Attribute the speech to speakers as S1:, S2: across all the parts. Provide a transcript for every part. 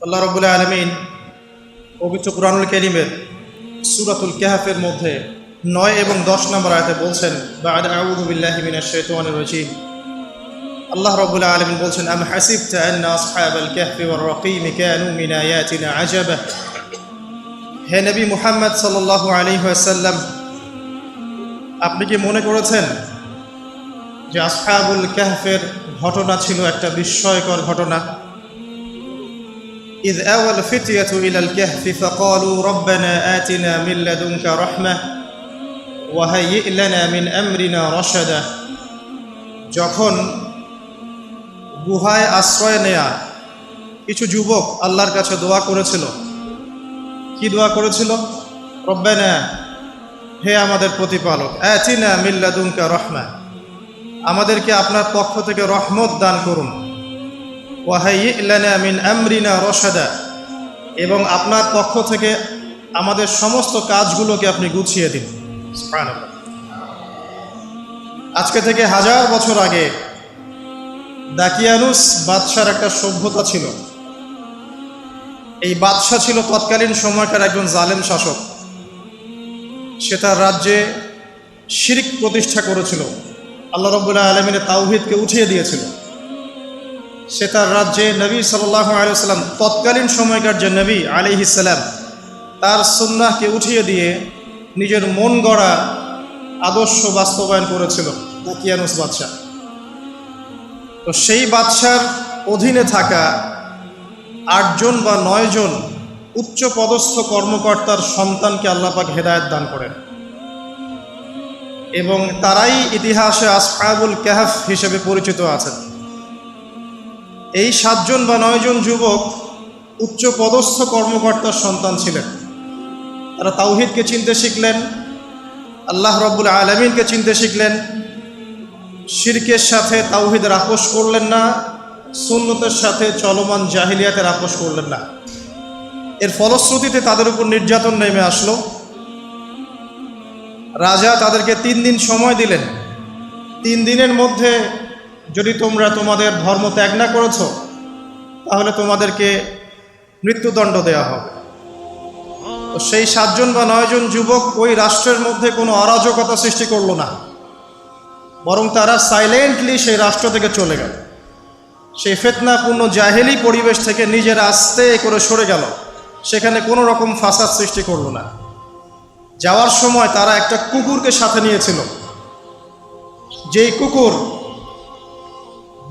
S1: আল্লাহ রাব্বুল আলামিন পবিত্র কুরআনুল কারীমের সূরাতুল কাহফের মধ্যে 9 এবং 10 নম্বর আয়াতে বলছেন, বা'দা আউযু বিল্লাহি মিনাশ শাইতানির রাজীম। আল্লাহ রাব্বুল আলামিন বলছেন, আম হাসিবতা আন্না আসহাবাল কাহফি ওয়ার রাকিম কানু মিন আয়াতিনা আজাবা। হে নবী মুহাম্মদ সাল্লাল্লাহু আলাইহি ওয়াসাল্লাম, আপনি কি মনে করেছেন যে আসহাবুল কাহফের ঘটনা ছিল একটা বিস্ময়কর ঘটনা? إذ أوى الفتية إلى الكهف فقالوا ربنا آتنا من لدنك رحمة وهيئ لنا من أمرنا رشدا। যখন গুহায় আশ্রয় নেয়া কিছু যুবক আল্লাহর কাছে দোয়া করেছিল, কি দোয়া করেছিল? রব্বানা, হে আমাদের প্রতিপালক, আতিনা মিন লাদুনকা রাহমা, আমাদেরকে আপনার পক্ষ থেকে রহমত দান করুন। ওয়াহাইয়্ লানা মিন আমরিনা রশাদা, এবং আপনার পক্ষ থেকে আমাদের সমস্ত কাজগুলোকে আপনি গুছিয়ে দিন। সুবহানাল্লাহ। আজকে থেকে 1000 বছর আগে দাকিয়ানুস বাদশার একটা সভ্যতা ছিল। এই বাদশা ছিল তৎকালীন সময়কার একজন জালেম শাসক। সে তার রাজ্যে শিরক প্রতিষ্ঠা করেছিল, আল্লাহ রাব্বুল আলামিনের তাওহীদকে উঠিয়ে দিয়েছিল। সে তার রাজ্যে নবী সাল্লাল্লাহু আলাইহি ওয়াসাল্লাম, তৎকালীন সময়কার যে নবী আলাইহিস সালাম, তার সুন্নাহকে উঠিয়ে দিয়ে নিজের মন গড়া আদর্শ বাস্তবায়ন করেছিল দাকিয়ানুস বাদশাহ। তো সেই বাদশার অধীনে থাকা 8 জন বা 9 জন উচ্চ পদস্থ কর্মকর্তার সন্তানকে আল্লাহ পাক হেদায়েত দান করেন, এবং তারাই ইতিহাসে আসহাবুল কাহফ হিসেবে পরিচিত আছেন। এই 7 জন বা 9 জন যুবক উচ্চ পদস্থ কর্মকর্তার সন্তান ছিলেন। তারা তাওহীদকে চিনতে শিখলেন, আল্লাহ রাব্বুল আলামিনকে চিনতে শিখলেন, শিরকের সাথে তাওহীদের আপোষ করলেন না, সুন্নতের সাথে চলমান জাহিলিয়াতের আপোষ করলেন না। এর ফলশ্রুতিতে তাদের উপর নির্যাতন নেমে আসলো। রাজা তাদেরকে 3 দিন সময় দিলেন। 3 দিনের মধ্যে যদি তোমরা তোমাদের ধর্ম ত্যাগ না করেছো, তাহলে তোমাদেরকে মৃত্যুদণ্ড দেওয়া হবে। তো সেই 7 জন বা 9 জন যুবক ওই রাষ্ট্রের মধ্যে কোনো অরাজকতা সৃষ্টি করলো না, বরং তারা সাইলেন্টলি সেই রাষ্ট্র থেকে চলে গেল। সেই ফিতনাপূর্ণ জাহেলি পরিবেশ থেকে নিজেরা আস্তে করে সরে গেল, সেখানে কোনো রকম ফাসাদ সৃষ্টি করলো না। যাওয়ার সময় তারা একটা কুকুরকে সাথে নিয়েছিল, যেই কুকুর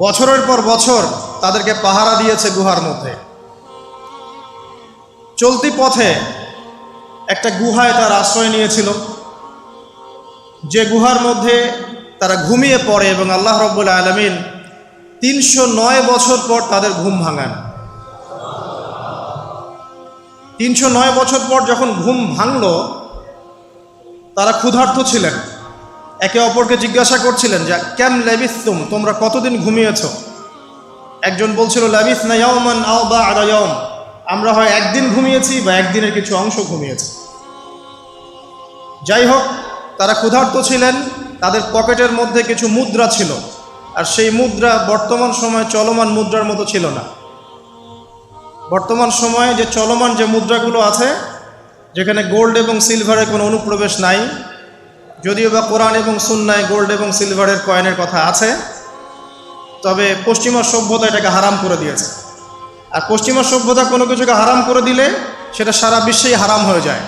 S1: বছরের পর বছর তাদেরকে পাহারা দিয়েছে গুহার মধ্যে। চলতি পথে একটা গুহায় তার আশ্রয় নিয়েছিল, যে গুহার মধ্যে তারা ঘুমিয়ে পড়ে, এবং আল্লাহ রাব্বুল আলামিন 309 বছর পর তাদের ঘুম ভাঙান। 309 বছর পর যখন ঘুম ভাঙল, তারা ক্ষুধার্ত ছিলেন। একে অপরকে জিজ্ঞাসা করছিলেন যে কেম লাবিসতুম, তোমরা কতদিন ঘুমিয়েছ? একজন বলছিল লাবিসনা ইয়াওমান আও বা'দা ইয়াওম, আমরা হয় একদিন ঘুমিয়েছি বা একদিনের কিছু অংশ ঘুমিয়েছি। যাই হোক, তারা ক্ষুধার্ত ছিলেন, তাদের পকেটের মধ্যে কিছু মুদ্রা ছিল, আর সেই মুদ্রা বর্তমান সময়ে চলমান মুদ্রার মতো ছিল না। বর্তমান সময়ে যে চলমান যে মুদ্রাগুলো আছে, যেখানে গোল্ড এবং সিলভারের কোনো অনুপ্রবেশ নাই, যদিও বা কোরআন এবং সুন্নায় গোল্ড এবং সিলভারের কয়েনের কথা আছে, তবে পশ্চিমা সভ্যতা এটাকে হারাম করে দিয়েছে। আর পশ্চিমা সভ্যতা কোনো কিছুকে হারাম করে দিলে সেটা সারা বিশ্বেই হারাম হয়ে যায়,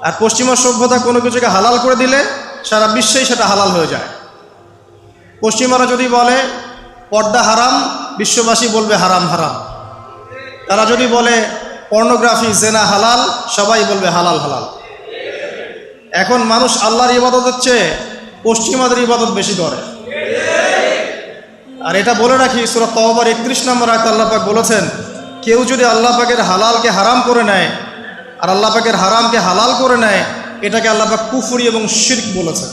S1: আর পশ্চিমা সভ্যতা কোনো কিছুকে হালাল করে দিলে সারা বিশ্বেই সেটা হালাল হয়ে যায়। পশ্চিমারা যদি বলে পর্দা হারাম, বিশ্ববাসী বলবে হারাম হারাম। তারা যদি বলে পর্নোগ্রাফি জেনা হালাল, সবাই বলবে হালাল হালাল। এখন মানুষ আল্লাহর ইবাদতের চেয়ে পশ্চিমাদের ইবাদত বেশি করে। আর এটা বলে রাখি, সূরা তাওবার 31 নম্বর আয়াতে আল্লাহ পাক বলেছেন, কেউ যদি আল্লাহ পাকের হালালকে হারাম করে নেয় আর আল্লাহ পাকের হারামকে হালাল করে নেয়, এটাকে আল্লাহ পাক কুফরি এবং শিরক বলেছেন।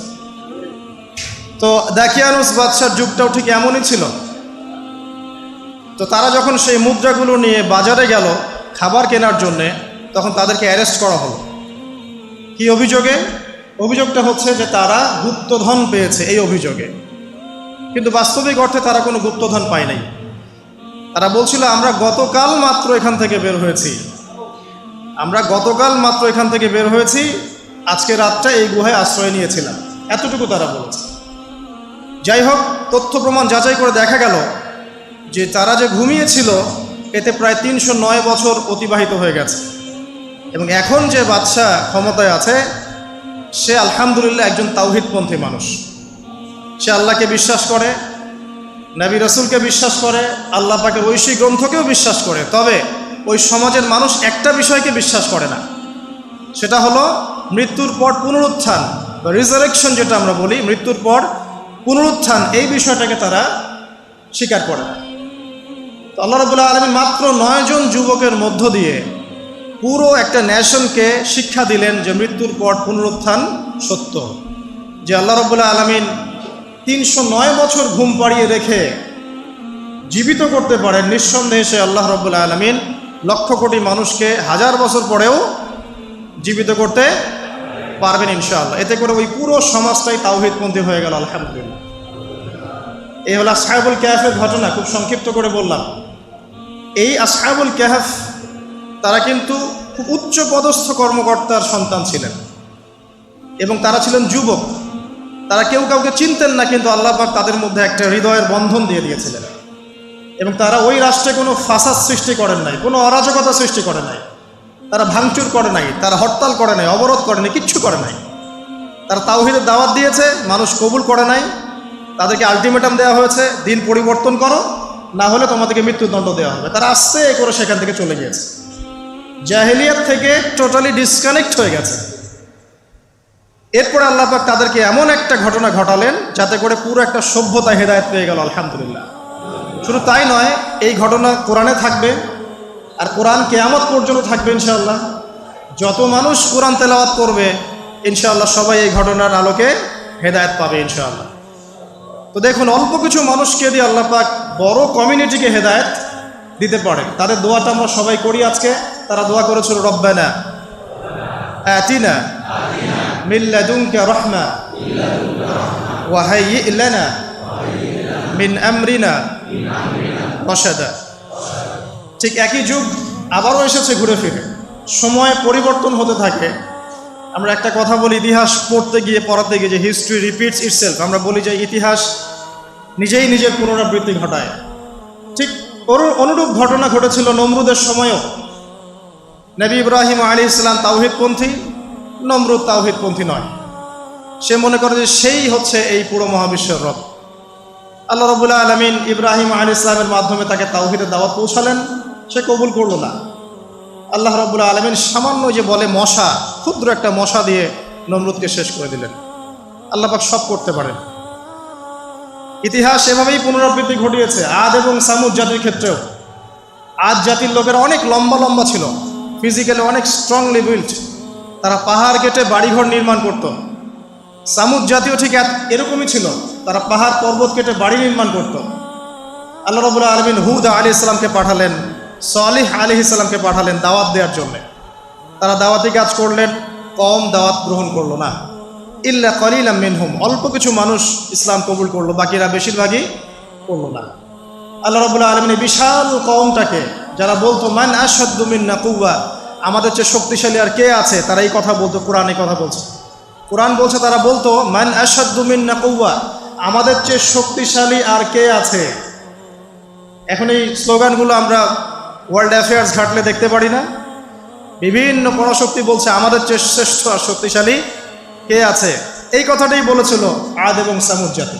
S1: তো দাকিয়ানুস বাদশার যুগটাও ঠিক এমনই ছিল। তো তারা যখন সেই মুদ্রাগুলো নিয়ে বাজারে গেল খাবার কেনার জন্যে, তখন তাদেরকে অ্যারেস্ট করা হলো। কি অভিযোগে? অভিযোগটা হচ্ছে যে তারা গুপ্তধন পেয়েছে, এই অভিযোগে। কিন্তু বাস্তবিক অর্থে তারা কোনো গুপ্তধন পায় নাই। তারা বলছিল আমরা গতকাল মাত্র এখান থেকে বের হয়েছি, আজকে রাতটা এই গুহায় আশ্রয় নিয়েছিলাম, এতটুকু তারা বলেছে। যাই হোক, তথ্য প্রমাণ যাচাই করে দেখা গেল যে তারা যে ঘুমিয়েছিল এতে প্রায় 309 বছর অতিবাহিত হয়ে গেছে, এবং এখন যে বাদশা ক্ষমতায় আছে সে আলহামদুলিল্লাহ একজন তাওহীদপন্থী মানুষ। সে আল্লাহকে বিশ্বাস করে, নবী রাসূলকে বিশ্বাস করে, আল্লাহ পাকের ঐশী গ্রন্থকেও বিশ্বাস করে। তবে ওই সমাজের মানুষ একটা বিষয়কে বিশ্বাস করে না, সেটা হলো মৃত্যুর পর পুনরুত্থান বা রিজারেকশন, যেটা আমরা বলি মৃত্যুর পর পুনরুত্থান, এই বিষয়টাকে তারা স্বীকার করে না। তো আল্লাহ রাব্বুল আলামিন মাত্র 9 জন যুবকের মধ্য দিয়ে পুরো একটা নেশনকে শিক্ষা দিলেন যে মৃত্যুর পর পুনরুত্থান সত্য। যে আল্লাহ রাব্বুল আলামিন 309 বছর ঘুম পাড়িয়ে রেখে জীবিত করতে পারেন, নিঃসন্দেহে সে আল্লাহ রাব্বুল আলামিন লক্ষ কোটি মানুষকে 1000 বছর পরেও জীবিত করতে পারবেন ইনশাআল্লাহ। এতে করে ওই পুরো সমাজটাই তাওহীদপন্থী হয়ে গেল আলহামদুলিল্লাহ। এই হলো আসহাবুল কাহফের ঘটনা, খুব সংক্ষিপ্ত করে বললাম। এই আসহাবুল কাহফ তারা কিন্তু খুব উচ্চ পদস্থ কর্মকর্তার সন্তান ছিলেন এবং তারা ছিলেন যুবক। তারা কেউ কাউকে চিনতেন না, কিন্তু আল্লাহ পাক তাদের মধ্যে একটা হৃদয়ের বন্ধন দিয়ে দিয়েছিলেন। এবং তারা ওই রাষ্ট্রে কোনো ফাসাদ সৃষ্টি করেন নাই, কোনো অরাজকতা সৃষ্টি করে নাই, তারা ভাঙচুর করে নাই, তারা হরতাল করে নাই, অবরোধ করে নাই, কিচ্ছু করে নাই। তারা তাওহীদের দাওয়াত দিয়েছে, মানুষ কবুল করে নাই। তাদেরকে আলটিমেটাম দেওয়া হয়েছে, দিন পরিবর্তন করো, না হলে তোমাদেরকে মৃত্যুদণ্ড দেওয়া হবে। তারা আস্তে করে সেখান থেকে চলে গিয়েছে, জাহেলিয়াত থেকে টোটালি ডিসকানেক্ট হয়ে গেছে। এরপরে আল্লাহ পাক তাদেরকে এমন একটা ঘটনা ঘটালেন যাতে করে পুরো একটা সভ্যতা হেদায়েত পেয়ে গেল আলহামদুলিল্লাহ। শুধু তাই নয়, এই ঘটনা কোরআনে থাকবে আর কোরআন কিয়ামত পর্যন্ত থাকবে ইনশাআল্লাহ। যত মানুষ কোরআন তেলাওয়াত করবে ইনশাআল্লাহ সবাই এই ঘটনার আলোকে হেদায়েত পাবে ইনশাআল্লাহ। তো দেখুন, অল্প কিছু মানুষকে দিয়ে আল্লাহ পাক বড় কমিউনিটিকে হেদায়েত দিতে পারেন। তাদের দোয়াটা আমরা সবাই করি আজকে। তারা দোয়া করেছিল, রব্বানা আতিনা মিন লাদুনকা রাহমা ওয়া হাইয়্ লানা মিন আমরিনা রাশাদা। ঠিক একই যুগ আবারও এসেছে ঘুরে ফিরে, সময় পরিবর্তন হতে থাকে। আমরা একটা কথা বলি, ইতিহাস পড়তে গিয়ে পড়াতে গিয়ে, যে হিস্ট্রি রিপিটস ইটসেলফ। আমরা বলি যে ইতিহাস নিজেই নিজের পুনরাবৃত্তি ঘটায়। ঠিক অনুরূপ ঘটনা ঘটেছিল নমরুদের সময়ও। নবী ইব্রাহিম আলাইহিস সালাম তাওহীদপন্থী, নমরুদ তাওহীদপন্থী নয়। সে মনে করে যে সেই হচ্ছে এই পুরো মহাবিশ্বের রব। আল্লাহ রাব্বুল আলামিন ইব্রাহিম আলাইহিস সালামের মাধ্যমে তাকে তাওহীদের দাওয়াত পৌঁছালেন, সে কবুল করল না। আল্লাহ রাব্বুল আলামিন সামান্য যে বলে মশা, ক্ষুদ্র একটা মশা দিয়ে নমরুদকে শেষ করে দিলেন। আল্লাহ পাক সব করতে পারেন। ইতিহাস এভাবেই পুনরাবৃত্তি ঘটিয়েছে আদ এবং সামুদ জাতির ক্ষেত্রেও। আদ জাতির লোকেরা অনেক লম্বা লম্বা ছিল, ফিজিক্যালি অনেক স্ট্রংলি বিল্ট। তারা পাহাড় কেটে বাড়িঘর নির্মাণ করত। সামুদ জাতীয় ঠিক এরকমই ছিল, তারা পাহাড় পর্বত কেটে বাড়ি নির্মাণ করত। আল্লাহ রাব্বুল আলামিন হুদ আলাইহিস সালামকে পাঠালেন, সালিহ আলাইহিস সালামকে পাঠালেন দাওয়াত দেওয়ার জন্য। তারা দাওয়াতি কাজ করলেন, কম দাওয়াত গ্রহণ করলো না। ইল্লা কলিলাম মিনহুম, অল্প কিছু মানুষ ইসলাম কবুল করলো, বাকিরা বেশিরভাগই করলো না। আল্লাহ রাব্বুল আলামিন বিশাল কওমটাকে, যারা বলতো মান আশাদ্দু মিন্না কুওয়া, আমাদের চেয়ে শক্তিশালী আর কে আছে, তারা এই কথা বলতো। কোরআন এই কথা বলছে, কোরআন বলছে তারা বলতো মান আশাদ্দু মিন্না কুওয়া, আমাদের চেয়ে শক্তিশালী আর কে আছে। এখন এই স্লোগানগুলো আমরা ওয়ার্ল্ড অ্যাফেয়ার্স ঘাটলে দেখতে পারি না? বিভিন্ন পরাশক্তি বলছে আমাদের চেয়ে শ্রেষ্ঠ আর শক্তিশালী কে আছে। এই কথাটাই বলেছিল আদ এবং সামুদ জাতি।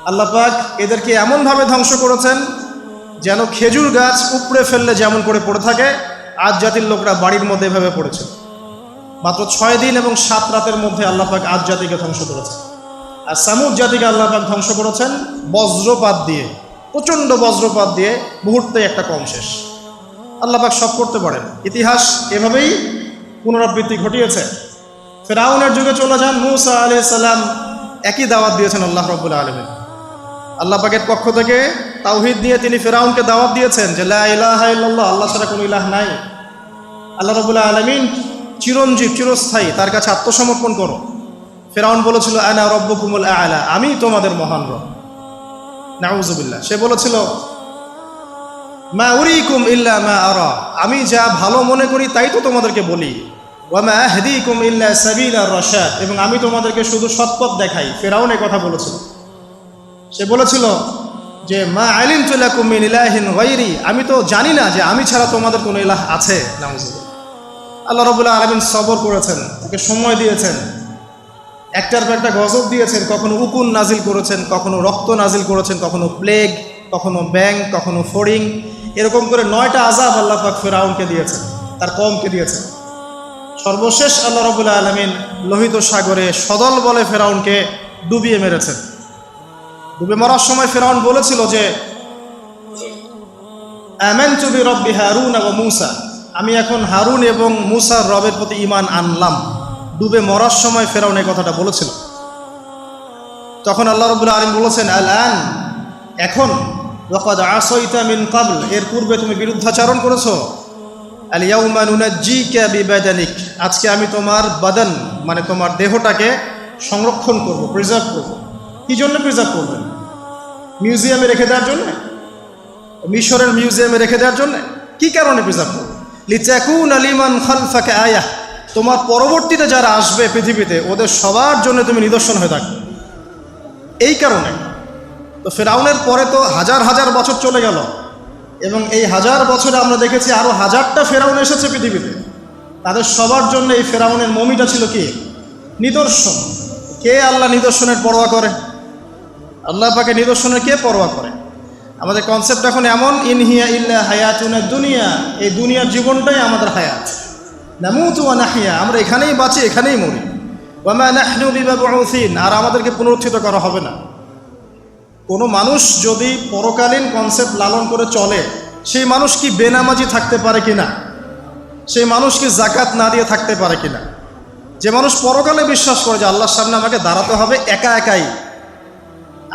S1: আল্লাহ পাক এদেরকে এমনভাবে ধ্বংস করেছেন যেন খেজুর গাছ উপড়ে ফেললে যেমন করে পড়ে থাকে, আদ জাতির লোকরা বাড়ির মধ্যে এভাবে পড়েছে। মাত্র 6 দিন এবং 7 রাতের মধ্যে আল্লাহ পাক আদ জাতিকে ধ্বংস করেছেন। আর সামুদ জাতিকে আল্লাহ পাক ধ্বংস করেছেন বজ্রপাত দিয়ে, প্রচণ্ড বজ্রপাত দিয়ে, মুহূর্তে একটা কম শেষ। আল্লাহ পাক সব করতে পারেন। ইতিহাস এভাবেই পুনরাবৃত্তি ঘটিয়েছে। ফেরাউনের যুগে চলে যান, মূসা আলাইহিস সালাম একই দাওয়াত দিয়েছেন আল্লাহ রাব্বুল আলামিন। আল্লাহ পাকের পক্ষ থেকে তাওহীদ নিয়ে তিনি ফেরাউনকে দাওয়াত দিয়েছেন যে লা ইলাহা ইল্লাল্লাহ, আল্লাহ ছাড়া কোনো ইলাহ নাই। আল্লাহ রাব্বুল আলামিন চিরঞ্জীব, চিরস্থায়ী, তার কাছে আত্মসমর্পণ করো। ফেরাউন বলেছিল আনা রব্বুকুমুল আ'লা, আমি তোমাদের মহান রব। নাউযুবিল্লাহ। সে বলেছিল মা উরিকুম ইল্লা মা আরা, আমি যা ভালো মনে করি তাই তো তোমাদেরকে বলি। ওয়া মা আহদিকুম ইল্লা সাবিলার রাশাদ, এবং আমি তোমাদেরকে শুধু সৎপথ দেখাই। ফেরাউন এই কথা বলেছিল। সে বলেছিল যে মা আলিমতু লাকুম মিন ইলাহিন গায়রি, আমি তো জানি না যে আমি ছাড়া তোমাদের কোনো ইলাহ আছে। নাউজুবিল্লাহ। আল্লাহ রাব্বুল আলামিন সবর করেছেন, তাকে সময় দিয়েছেন, একটার পর একটা গজব দিয়েছেন। কখনো উকুন নাজিল করেছেন, কখনো রক্ত নাজিল করেছেন, কখনো প্লেগ, কখনো ব্যাং, কখনো ফড়িং, এরকম করে 9টা আযাব আল্লাহ পাক ফেরাউনকে দিয়েছেন, তার কওমকে দিয়েছেন। সর্বশেষ আল্লাহ রাব্বুল আলামিন লোহিত সাগরে সদল বলে ফেরাউনকে ডুবিয়ে মেরেছেন। ডুবে মরার সময় ফেরাউন বলেছিল যে আমানতু বিরব্বি হারুন ওয়া মূসা, আমি এখন হারুন এবং মূসার রবের প্রতি ঈমান আনলাম। ডুবে মরার সময় ফেরাউন এই কথাটা বলেছিল। তখন আল্লাহ রাব্বুল আলামিন বলেছেন আল-আন, এখন, ওয়াকাদ আসাইতা মিন ক্বাবল, এর পূর্বে তুমি বিরুদ্ধাচরণ করেছো। আল-ইয়াউমা নুনাজ্জিকা বিবাদানিক, আজকে আমি তোমার বাদান মানে তোমার দেহটাকে সংরক্ষণ করব, প্রিজার্ভ করব। কি জন্য প্রিজার্ভ করবেন? মিউজিয়ামে রেখে দেওয়ার জন্য? মিশরের মিউজিয়ামে রেখে দেওয়ার জন্য? কি কারণে প্রিজার্ভ করব? লিতাকুনা লিমান খালফাকা আয়াহ, তোমার পরবর্তীতে যারা আসবে পৃথিবীতে ওদের সবার জন্য তুমি নিদর্শন হয়ে থাকবে, এই কারণে। তো ফেরাউনের পরে তো হাজার হাজার বছর চলে গেল, এবং এই হাজার বছরে আমরা দেখেছি আরো হাজারটা ফেরাউন এসেছে পৃথিবীতে। তাদের সবার জন্য এই ফেরাউনের মমিটা ছিল কি? নিদর্শন। কে আল্লাহ নিদর্শনের পরোয়া করে? আল্লাহ পাকে নিদর্শনের কে পরোয়া করে? আমাদের কনসেপ্ট এখন এমন, ইনহিয়া ইল্লা হায়াতুনা দুনিয়া, এই দুনিয়ার জীবনটাই আমাদের হায়াত। নামুতু ওয়া নাহইয়া, আমরা এখানেই বাঁচি, এখানেই মরি। ওয়া মা নাহনু বিমাবউসিন, আর আমাদেরকে পুনরুত্থিত করা হবে না। কোনো মানুষ যদি পরকালীন কনসেপ্ট লালন করে চলে, সেই মানুষ কি বেনামাজি থাকতে পারে কিনা? সেই মানুষ কি যাকাত না দিয়ে থাকতে পারে কিনা? যে মানুষ পরকালে বিশ্বাস করে যে আল্লাহর সামনে আমাকে দাঁড়াতে হবে একা একাই,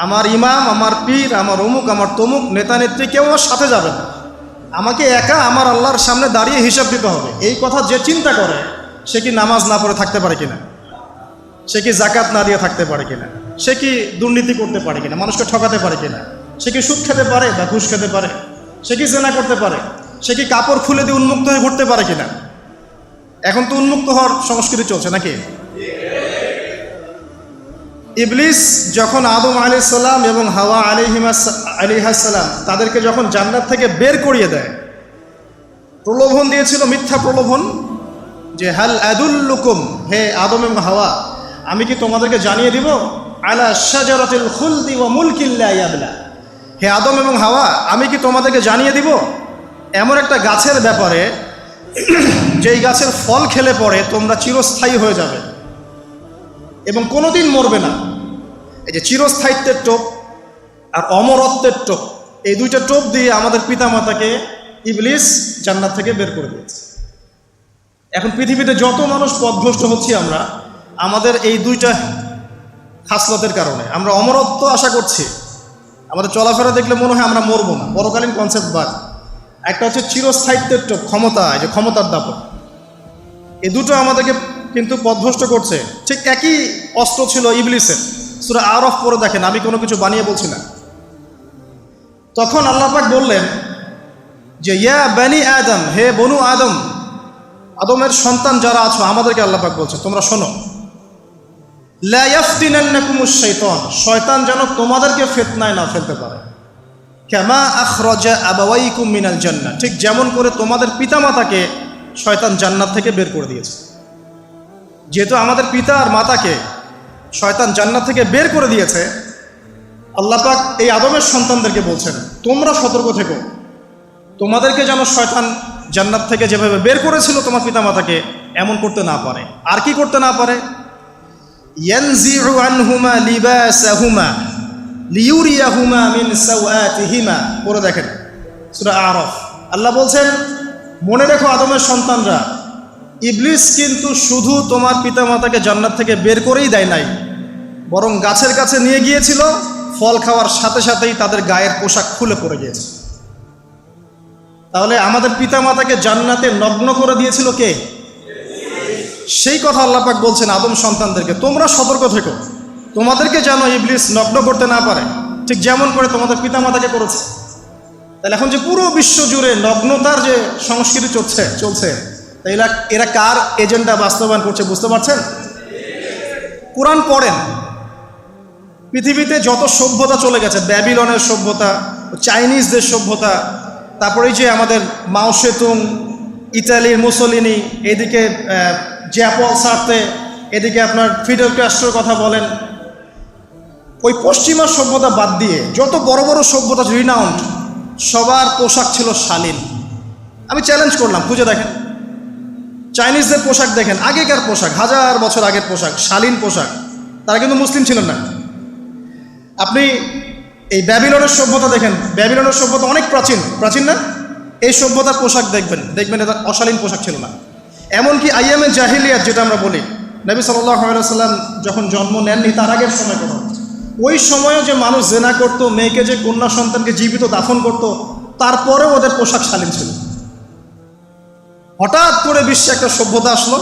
S1: আমার ইমাম, আমার পীর, আমার অমুক, আমার তমুক নেতা নেত্রী কেউ আমার সাথে যাবে না, আমাকে একা আমার আল্লাহর সামনে দাঁড়িয়ে হিসাব দিতে হবে, এই কথা যে চিন্তা করে, সে কি নামাজ না পড়ে থাকতে পারে কিনা? সে কি যাকাত না দিয়ে থাকতে পারে কিনা? সে কি দুর্নীতি করতে পারে কিনা? মানুষকে ঠকাতে পারে কিনা? সে কি সুদ খেতে পারে বা ঘুষ খেতে পারে? সে কি জেনা করতে পারে? সে কি কাপড় খুলে দিয়ে উন্মুক্ত হয়ে ঘুরতে পারে কিনা? এখন তো উন্মুক্ত হওয়ার সংস্কৃতি চলছে নাকি? ইবলিস যখন আদম আলাইহিস সালাম এবং হাওয়া আলাইহিস সালাম তাদেরকে যখন জান্নাত থেকে বের করিয়ে দেয়, প্রলোভন দিয়েছিল, মিথ্যা প্রলোভন, যে হাল আদুল্লুকুম, হে আদম এবং হাওয়া, আমি কি তোমাদেরকে জানিয়ে দিব, আলা শাজারাতিল খুলদি ওয়া মুলকিন লা ইয়াবলা, হে আদম এবং হাওয়া, আমি কি তোমাদেরকে জানিয়ে দিব এমন একটা গাছের ব্যাপারে যেই গাছের ফল খেলে পরে তোমরা চিরস্থায়ী হয়ে যাবে এবং কোনোদিন মরবে না। এই যে চিরস্থায়িত্বের টোপ আর অমরত্বের টোপ, এই দুইটা টোপ দিয়ে আমাদের পিতামাতাকে ইবলিস জান্নাত থেকে বের করে দিয়েছে। এখন পৃথিবীতে যত মানুষ পথভ্রষ্ট হচ্ছি আমরা, আমাদের এই দুইটা খাসলতের কারণে। আমরা অমরত্ব আশা করছি, আমাদের চলাফেরা দেখলে মনে হয় আমরা মরবো না, পরকালীন কনসেপ্ট বাদ। একটা হচ্ছে চিরস্থায়িত্বের টোপ, ক্ষমতা, এই যে ক্ষমতার দাপট, এই দুটো আমাদেরকে কিন্তু পথভ্রষ্ট করছে। ঠিক একই অস্ত্র ছিল ইবলিসের। সূরা আরফ পড়ে দেখেন, আমি কোনো কিছু বানিয়ে বলছি না। তখন আল্লাহ পাক বললেন যে ইয়া বানি আদম, হে বনু আদম, আদমের সন্তান যারা আছো, আমাদেরকে আল্লাহ পাক বলছে তোমরা শোনো, লা ইয়াফতিনান্নাকুমুশ শাইতান, শয়তান যেন তোমাদেরকে ফিতনায় না ফেলতে পারে। কামা আখরাজা আবাওয়াইকুম মিনাল জান্নাহ, ঠিক যেমন করে তোমাদের পিতামাতাকে শয়তান জান্নাত থেকে বের করে দিয়েছে। যেহেতু আমাদের পিতা আর মাতাকে শয়তান জান্নাত থেকে বের করে দিয়েছে, আল্লাহ পাক এই আদমের সন্তানদেরকে বলছেন তোমরা সতর্ক থেকো, তোমাদেরকে যেন শয়তান জান্নাত থেকে যেভাবে বের করেছিল তোমার পিতামাতাকে, এমন করতে না পারে। আর কি করতে না পারে? ইয়ানজিউ আনহুমা লিবাসাহুমা লিউরিয়াহুমা মিন সাওয়াতিহিমা, পড়ে দেখেন সূরা আরফ। আল্লাহ বলছেন মনে রেখো আদমের সন্তানরা, ইবলিস কিন্তু শুধু তোমার পিতামাতাকে জান্নাত থেকে বের করেই দেয় নাই, বরং গাছের কাছে নিয়ে গিয়েছিল, ফল খাওয়ার সাথে সাথেই তাদের গায়ের পোশাক খুলে পড়ে গিয়েছে। তাহলে আমাদের পিতামাতাকে জান্নাতে নগ্ন করে দিয়েছিল কে? সেই কথা আল্লাহ পাক বলছেন আদম সন্তানদেরকে তোমরা সতর্ক থেকো, তোমাদেরকে যেন ইবলিস নগ্ন করতে না পারে, ঠিক যেমন করে তোমাদের পিতামাতাকে করেছে। তাহলে এখন যে পুরো বিশ্ব জুড়ে নগ্নতার যে সংস্কৃতি চলছে তাই এরা কার এজেন্ডা বাস্তবায়ন করছে বুঝতে পারছেন? কোরআন পড়েন। পৃথিবীতে যত সভ্যতা চলে গেছে, ব্যাবিলনের সভ্যতা, চাইনিজদের সভ্যতা, তারপরে যে আমাদের মাও সেতুং, ইতালির মুসোলিনি, এদিকে জ্যাপল সার্তে, এদিকে আপনার ফিডেল ক্যাস্ট্রোর কথা বলেন, ওই পশ্চিমা সভ্যতা বাদ দিয়ে যত বড় বড় সভ্যতা রিনাউন্ড, সবার পোশাক ছিল শালীন। আমি চ্যালেঞ্জ করলাম, খুঁজে দেখেন চাইনিজদের পোশাক দেখেন, আগেকার পোশাক, 1000 বছর আগের পোশাক, শালীন পোশাক। তারা কিন্তু মুসলিম ছিলেন না। আপনি এই ব্যাবিলনের সভ্যতা দেখেন, ব্যাবিলনের সভ্যতা অনেক প্রাচীন না? এই সভ্যতার পোশাক দেখবেন এটা অশালীন পোশাক ছিল না। এমনকি আইয়ামে জাহিলিয়াত যেটা আমরা বলি, নবী সাল্লাল্লাহু আলাইহি সাল্লাম যখন জন্ম নেননি তার আগের সময় কথা, ওই সময়ও যে মানুষ জেনা করতো, মেয়েকে যে কন্যা সন্তানকে জীবিত দাফন করত, তারপরেও ওদের পোশাক শালীন ছিল। হঠাৎ করে বিশ্বে একটা সভ্যতা আসলো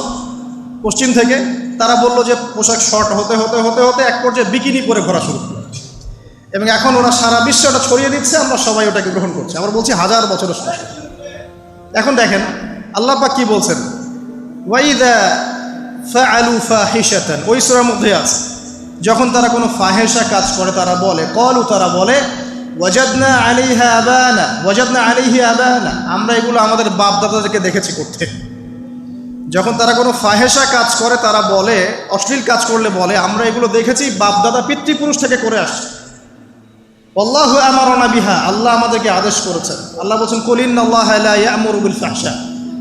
S1: পশ্চিম থেকে, তারা বললো যে পোশাক শর্ট হতে হতে হতে হতে এক পর্যায়ে বিকিনি পরে ঘোরা শুরু করলো, এবং এখন ওরা সারা বিশ্বে ওটা ছড়িয়ে দিচ্ছে, আমরা সবাই ওটাকে গ্রহণ করছি। আমরা বলছি 1000 বছরের সমস্যা। এখন দেখেন আল্লাহ পাক কি বলছেন, ওয়াইদা ফাআলু ফাহিশাতান, ওই সূরার মধ্যে আছে, যখন তারা কোনো ফাহেসা কাজ করে তারা বলে, ক্বালু, তারা বলে, ওয়াজাদনা আলাইহি আবানা, আমরা এগুলো আমাদের বাপ দাদাদেরকে দেখেছি করতে। যখন তারা কোনো ফাহেসা কাজ করে তারা বলে, অশ্লীল কাজ করলে বলে, আমরা এগুলো দেখেছি বাপ দাদা পিতৃপুরুষ থেকে করে আসছে। আল্লাহু আমারানা বিহা, আল্লাহ আমাদেরকে আদেশ করেছেন। আল্লাহ বলছেন, কুল ইন্নাল্লাহা লা ইয়া'মুরু বিল ফাহশা,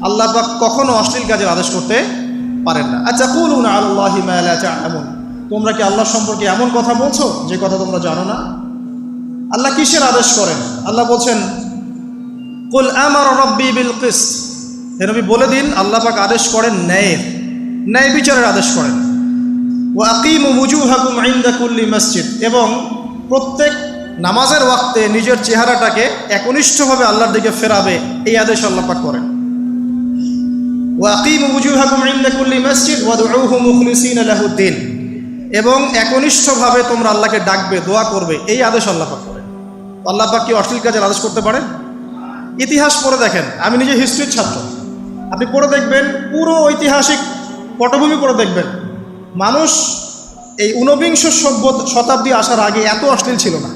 S1: আল্লাহ পাক কখনো অশ্লীল কাজের আদেশ করতে পারেন না। আতাকুলুনা আলাল্লাহি মা লা তা'লামুন, তোমরা কি আল্লাহ সম্পর্কে এমন কথা বলছো যে কথা তোমরা জানো না? আল্লাহ কিসের আদেশ করেন? আল্লাহ বলছেন, কুল আমারা রাব্বি বিল কিসত, হে নবী বলে দিন আল্লাহ পাক আদেশ করেন ন্যায় বিচারের আদেশ করেন। ওয়া আকিমু ওয়ুজুহাকুম ইনদা কুল্লি মসজিদ, এবং প্রত্যেক নামাজের ওয়াক্তে নিজের চেহারাটাকে একনিষ্ঠভাবে আল্লাহর দিকে ফেরাবে, এই আদেশ আল্লাহ পাক করেন। ওয়া আকিমু ওয়ুজুহাকুম ইনদা কুল্লি মসজিদ ওয়াদউহু মুখলিসিনা লাহুদ্দিন, এবং একনিষ্ঠভাবে তোমরা আল্লাহকে ডাকবে, দোয়া করবে, এই আদেশ আল্লাহ পাক করেন। আল্লাহ পাক কি অশ্লীল কাজের আদেশ করতে পারেন? ইতিহাস পড়ে দেখেন, আমি নিজে হিস্ট্রির ছাত্র, আপনি পড়ে দেখবেন, পুরো ঐতিহাসিক পটভূমি পড়ে দেখবেন, মানুষ এই ঊনবিংশ শতাব্দী আসার আগে এত অশ্লীল ছিল না।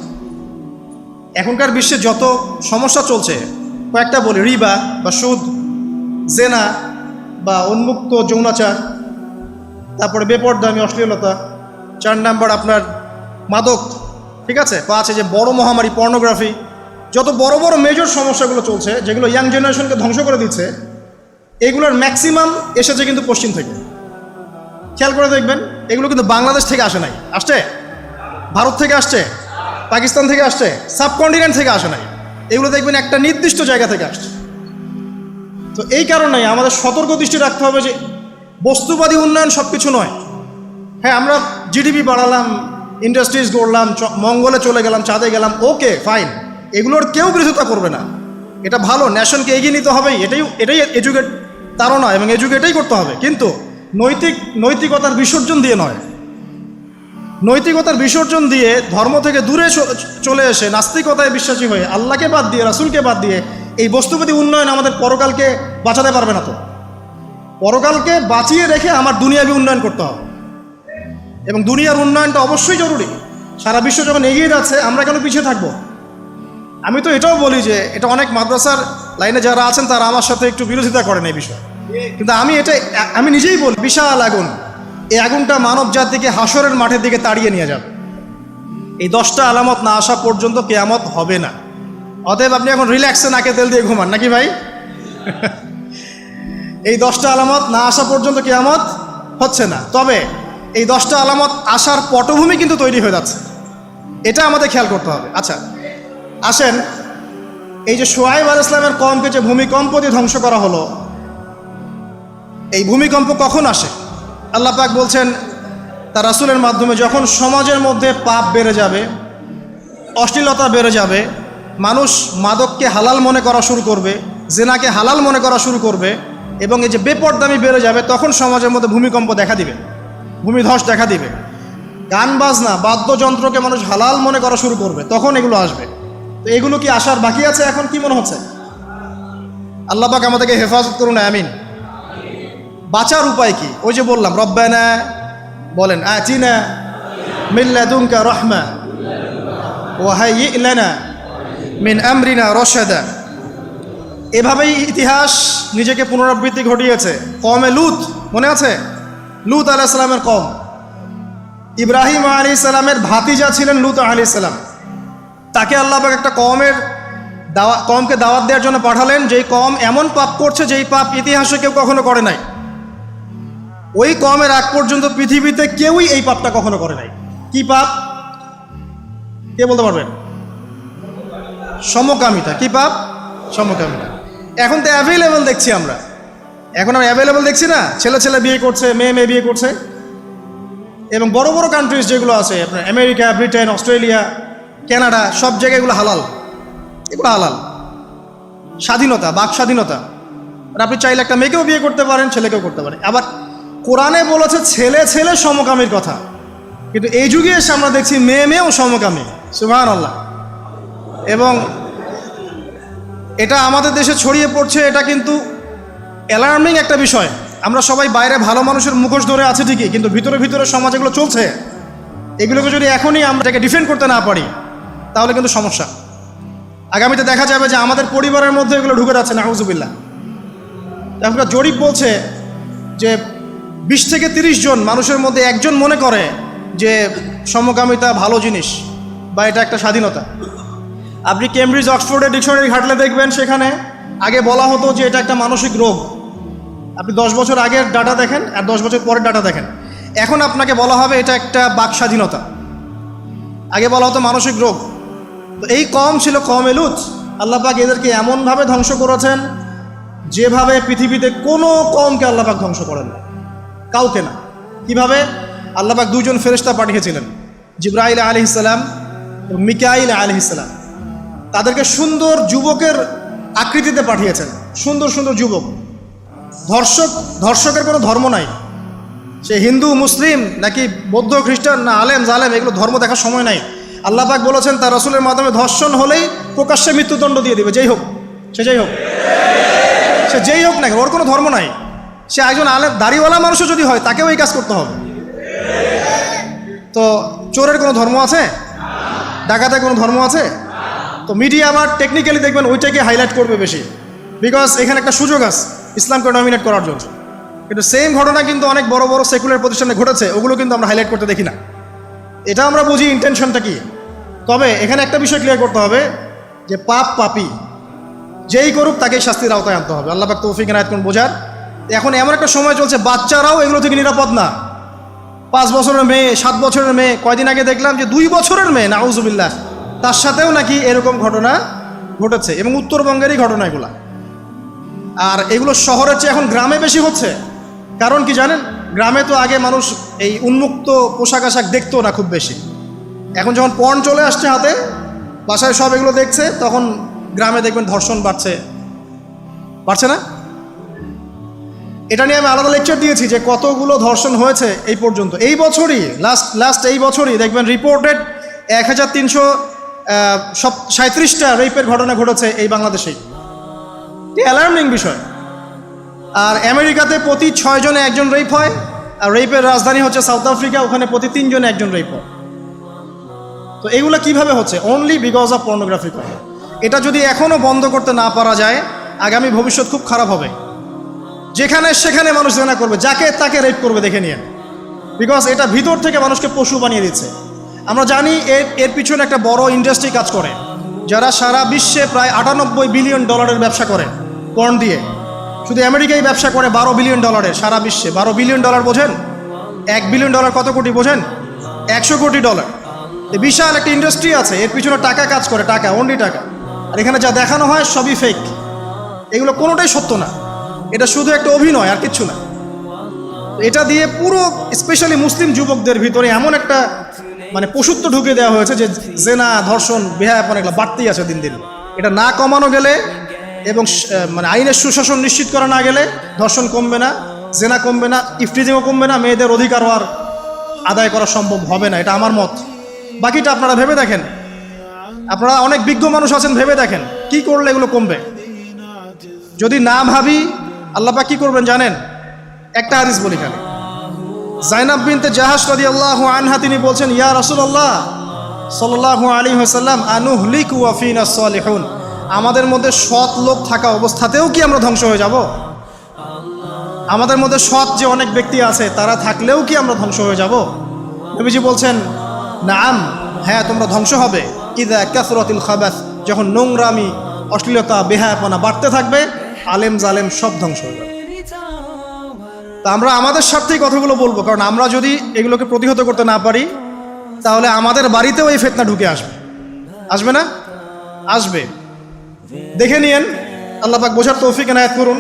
S1: এখনকার বিশ্বে যত সমস্যা চলছে, কয়েকটা বলি, রিবা বা সুদ, জেনা বা উন্মুক্ত যৌনাচার, তারপরে বেপরদামি অশ্লীলতা, 4 নাম্বার আপনার মাদক, ঠিক আছে, 5 যে বড় মহামারী পর্নোগ্রাফি, যত বড় বড় মেজর সমস্যাগুলো চলছে যেগুলো ইয়াং জেনারেশনকে ধ্বংস করে দিচ্ছে, এগুলোর ম্যাক্সিমাম এসেছে কিন্তু পশ্চিম থেকে। খেয়াল করে দেখবেন, এগুলো কিন্তু বাংলাদেশ থেকে আসে নাই, আসছে ভারত থেকে আসছে, পাকিস্তান থেকে আসছে, সাবকন্টিনেন্ট থেকে আসে নাই, এগুলো দেখবেন একটা নির্দিষ্ট জায়গা থেকে আসছে। তো এই কারণেই আমাদের সতর্ক দৃষ্টি রাখতে হবে যে বস্তুবাদী উন্নয়ন সব কিছু নয়। হ্যাঁ, আমরা জিডিপি বাড়ালাম, ইন্ডাস্ট্রিজ গড়লাম, মঙ্গলে চলে গেলাম, চাঁদে গেলাম, ওকে ফাইন, এগুলোর কেউ বিরোধিতা করবে না, এটা ভালো, ন্যাশনকে এগিয়ে নিতে হবেই, এটাই এডুকেট তারও নয়, এবং এডুকেটেই করতে হবে, কিন্তু নৈতিকতার বিসর্জন দিয়ে নয়। নৈতিকতার বিসর্জন দিয়ে ধর্ম থেকে দূরে চলে এসে নাস্তিকতায় বিশ্বাসী হয়ে আল্লাহকে বাদ দিয়ে, রাসূলকে বাদ দিয়ে এই বস্তুবাদী উন্নয়ন আমাদের পরকালকে বাঁচাতে পারবে না। তো পরকালকে বাঁচিয়ে রেখে আমার দুনিয়াবী উন্নয়ন করতে হবে, এবং দুনিয়ার উন্নয়নটা অবশ্যই জরুরি। সারা বিশ্ব যখন এগিয়ে যাচ্ছে, আমরা কেন পিছিয়ে থাকবো? আমি তো এটাও বলি যে এটা অনেক মাদ্রাসার লাইনে যারা আছেন তারা আমার সাথে একটু বিরোধিতা করেন এই বিষয়ে, কিন্তু আমি নিজেই বলি, বিশাল আগুন, এই আগুনটা মানব জাতিকে হাসরের মাঠের দিকে তাড়িয়ে নিয়ে যাবে। এই 10টা আলামত না আসা পর্যন্ত কিয়ামত হবে না। অতএব আপনি এখন রিল্যাক্সে নাকে তেল দিয়ে ঘুমান নাকি ভাই? এই 10টা আলামত না আসা পর্যন্ত কিয়ামত হচ্ছে না, তবে এই 10টা আলামত আসার পটভূমি কিন্তু তৈরি হয়ে যাচ্ছে, এটা আমাদের খেয়াল করতে হবে। আচ্ছা আসেন, এই যে শুআয়ব আলাইহিস সালামের কওমকে যে ভূমিকম্প দিয়ে ধ্বংস করা হলো, এই ভূমিকম্প কখন আসে? আল্লাহ পাক বলছেন তার রাসূলের মাধ্যমে, যখন সমাজের মধ্যে পাপ বেড়ে যাবে, অশ্লীলতা বেড়ে যাবে, মানুষ মাদককে হালাল মনে করা শুরু করবে, জেনাকে হালাল মনে করা শুরু করবে, এবং এই যে বেপরদামি বেড়ে যাবে, তখন সমাজের মধ্যে ভূমিকম্প দেখা দিবে, ভূমিধস দেখা দিবে। গান বাজনা, বাদ্যযন্ত্রকে মানুষ হালাল মনে করা শুরু করবে, তখন এগুলো আসবে। তো এগুলো কি আসার বাকি আছে এখন? কি মনে হচ্ছে? আল্লাহ পাক আমাদেরকে হেফাজত করুন, আমিন। বাঁচার উপায় কি? ওই যে বললাম, রব্বানা বলেন, আতিনা মিন লাদুনকা রাহমা ওয়া হাইয়্যি লানা মিন আমরিনা রাশাদা। এভাবেই ইতিহাস নিজেকে পুনরাবৃত্তি ঘটিয়েছে। কওমে লূত, মনে আছে? লূত আলাইহিস সালামের কওম, ইব্রাহিম আলাইহিস সালামের ভাতিজা ছিলেন লূত আলাইহিস সালাম। তাকে আল্লাহ পাক একটা কওমকে দাওয়াত দেওয়ার জন্য পাঠালেন, যেই কওম এমন পাপ করছে যেই পাপ ইতিহাসে কেউ কখনো করে নাই। ওই কওমের আগ পর্যন্ত পৃথিবীতে কেউই এই পাপটা কখনো করে নাই। কি পাপ? কে বলতে পারবেন? সমকামিতা। কি পাপ? সমকামিতা। এখন তো অ্যাভেলেবল দেখছি আমরা, এখন আমরা অ্যাভেলেবল দেখছি না, ছেলে ছেলে বিয়ে করছে, মেয়ে মেয়ে বিয়ে করছে। এবং বড় বড় কান্ট্রিজ যেগুলো আছে আপনার আমেরিকা, ব্রিটেন, অস্ট্রেলিয়া, কানাডা, সব জায়গায় এগুলো হালাল। এগুলো হালাল। স্বাধীনতা, বাক স্বাধীনতা। আর আপনি চাইলে একটা মেয়েকেও বিয়ে করতে পারেন, ছেলেকেও করতে পারেন। আবার কোরআনে বলেছে ছেলে ছেলে সমকামীর কথা, কিন্তু এই যুগে এসে আমরা দেখছি মেয়ে মেয়েও সমকামী। সুবহানাল্লাহ। এবং এটা আমাদের দেশে ছড়িয়ে পড়ছে। এটা কিন্তু অ্যালার্মিং একটা বিষয়। আমরা সবাই বাইরে ভালো মানুষের মুখোশ ধরে আছে ঠিকই, কিন্তু ভিতরে ভিতরে সমাজ এগুলো চলছে। এগুলোকে যদি এখনই আমরা এটাকে ডিফেন্ড করতে না পারি, তাহলে কিন্তু সমস্যা। আগামীতে দেখা যাবে যে আমাদের পরিবারের মধ্যে এগুলো ঢুকে যাচ্ছে, নাউজুবিল্লাহ। এখনকার জরিপ বলছে যে 20 থেকে 30 জন মানুষের মধ্যে একজন মনে করে যে সমকামিতা ভালো জিনিস বা এটা একটা স্বাধীনতা। আপনি কেমব্রিজ অক্সফোর্ডের ডিকশনারি ঘাটলে দেখবেন, সেখানে আগে বলা হতো যে এটা একটা মানসিক রোগ। আপনি 10 বছর আগের ডাটা দেখেন আর 10 বছর পরের ডাটা দেখেন, এখন আপনাকে বলা হবে এটা একটা বাক স্বাধীনতা। আগে বলা হতো মানসিক রোগ। তো এই কওম ছিল কওমে লূত। আল্লাহ পাক এদেরকে এমনভাবে ধ্বংস করেছেন যেভাবে পৃথিবীতে কোনো কওমকে আল্লাহ পাক ধ্বংস করেন না, কাউকে না। কিভাবে? আল্লাহ পাক 2 জন ফেরেশতা পাঠিয়েছিলেন, জিবরাইল আলাইহিস সালাম এবং মিকাইল আলাইহিস সালাম। তাদেরকে সুন্দর যুবকের আকৃতিতে পাঠিয়েছেন, সুন্দর সুন্দর যুবক। ধর্ষকের কোনো ধর্ম নাই। সে হিন্দু, মুসলিম, নাকি বৌদ্ধ, খ্রিস্টান, না আলেম জালেম, এগুলো ধর্ম দেখার সময় নাই। আল্লাহ পাক বলেছেন তার রাসূলের মাধ্যমে ধর্ষণ হলেই প্রকাশ্যে মৃত্যুদণ্ড দিয়ে দিবে, যেই হোক, সে যেই হোক, সে যেই হোক না, ওর কোনো ধর্ম নাই। সে একজন আলেম দাড়িওয়ালা মানুষও যদি হয়, তাকেও এই কাজ করতে হবে। তো চোরের কোনো ধর্ম আছে? ডাকাতের কোনো ধর্ম আছে? তো মিডিয়া আবার টেকনিক্যালি দেখবেন ওইটাকে হাইলাইট করবে বেশি, বিকজ এখানে একটা সুযোগ আছে ইসলামকে ডমিনেট করার জন্য। কিন্তু সেম ঘটনা কিন্তু অনেক বড় বড় সেকুলার প্রতিষ্ঠানে ঘটেছে, ওগুলো কিন্তু আমরা হাইলাইট করতে দেখি না। এটা আমরা বুঝি ইন্টেনশনটা কি। তবে এখানে একটা বিষয় ক্লিয়ার করতে হবে যে পাপ পাপী যেই করুক তাকেই শাস্তির আওতায় আনতে হবে। আল্লাহ পাক তৌফিক এনায়েত করুন বোঝার। এখন এমন একটা সময় চলছে, বাচ্চারাও এগুলো থেকে নিরাপদ না। 5 বছরের মেয়ে, 7 বছরের মেয়ে, কয়দিন আগে দেখলাম যে 2 বছরের মেয়ে, নাউজুবিল্লাহ, তার সাথেও নাকি এরকম ঘটনা ঘটেছে। এবং উত্তরবঙ্গেরই ঘটনা এগুলা। আর এগুলো শহরের চেয়ে এখন গ্রামে বেশি হচ্ছে। কারণ কি জানেন? গ্রামে তো আগে মানুষ এই উন্মুক্ত পোশাক আশাক দেখতো না খুব বেশি। এখন যখন পর্ন চলে আসছে হাতে, বাসায় সব এগুলো দেখছে, তখন গ্রামে দেখবেন ধর্ষণ বাড়ছে না? এটা নিয়ে আমি আলাদা লেকচার দিয়েছি যে কতগুলো ধর্ষণ হয়েছে এই পর্যন্ত। এই বছরই লাস্ট এই বছরই দেখবেন রিপোর্টেড 1337টা রেপের ঘটনা ঘটেছে এই বাংলাদেশেই। অ্যালার্মিং বিষয়। আর আমেরিকাতে প্রতি 6 জনে 1 জন রেপ হয়, আর রেপের রাজধানী হচ্ছে সাউথ আফ্রিকা, ওখানে প্রতি 3 জনে 1 জন রেপ হয়। তো এগুলো কিভাবে হচ্ছে? Only because of pornography. এটা যদি এখনও বন্ধ করতে না পারা যায়, আগামী ভবিষ্যৎ খুব খারাপ হবে। যেখানে সেখানে মানুষ জেনা করবে, যাকে তাকে রেপ করবে, দেখে নিয়ে। বিকজ এটা ভিতর থেকে মানুষকে পশু বানিয়ে দিচ্ছে। আমরা জানি এর পিছনে একটা বড় ইন্ডাস্ট্রি কাজ করে, যারা সারা বিশ্বে প্রায় $98 বিলিয়ন ব্যবসা করে পর্ন দিয়ে। শুধু আমেরিকায় ব্যবসা করে $12 বিলিয়ন সারা বিশ্বে। $12 বিলিয়ন বোঝেন? $1 বিলিয়ন কত কোটি বোঝেন? $100 কোটি। বিশাল একটা ইন্ডাস্ট্রি আছে, এর পিছনে টাকা কাজ করে, টাকা, অনলি টাকা। আর এখানে যা দেখানো হয় সবই ফেক। এগুলো কোনোটাই সত্য না, এটা শুধু একটা অভিনয়, আর কিচ্ছু না। এটা দিয়ে পুরো স্পেশালি মুসলিম যুবকদের ভিতরে এমন একটা পশুত্ব ঢুকে দেওয়া হয়েছে যে জেনা, ধর্ষণ, বেহায়াপন এগুলো বাড়তেই আছে দিন দিন। এটা না কমানো গেলে এবং আইনের সুশাসন নিশ্চিত করা না গেলে ধর্ষণ কমবে না, জেনা কমবে না, ইফটিজিংও কমবে না, মেয়েদের অধিকার আর আদায় করা সম্ভব হবে না। এটা আমার মত। বাকিটা আপনারা ভেবে দেখেন। আপনারা অনেক বিজ্ঞ মানুষ আছেন, ভেবে দেখেন কি করলে এগুলো কমবে। যদি না ভাবি আল্লাহ পাক কি করবেন জানেন? একটা হাদিস বলি খালি। জাইনাব বিনতে জাহাশ রাদিয়াল্লাহু আনহা তিনি বলছেন, ইয়া রাসূলুল্লাহ সাল্লাল্লাহু আলাইহি ওয়াসাল্লাম, আনুহলিকু ওয়া ফিনা সালিহুন, আমাদের মধ্যে সৎ লোক থাকা অবস্থাতেও কি আমরা ধ্বংস হয়ে যাব? আমাদের মধ্যে সৎ যে অনেক ব্যক্তি আছে তারা থাকলেও কি আমরা ধ্বংস হয়ে যাব? নবীজি বলছেন, নাম, হ্যাঁ তোমরা ধ্বংস হবে। ইদা কাসরাতিল খাবাস, যখন নোংরামি, অশ্লীলতা, বেহায়াপনা বাড়তে থাকবে, আলেম জালেম সব ধ্বংস হয়ে যাবে। তা আমরা আমাদের স্বার্থেই কথাগুলো বলবো, কারণ আমরা যদি এগুলোকে প্রতিহত করতে না পারি তাহলে আমাদের বাড়িতেও এই ফিতনা ঢুকে আসবে। আসবে না? আসবে। দেখে নিয়েন, আল্লাহ পাক বোঝার তৌফিক এনায়েত করুন,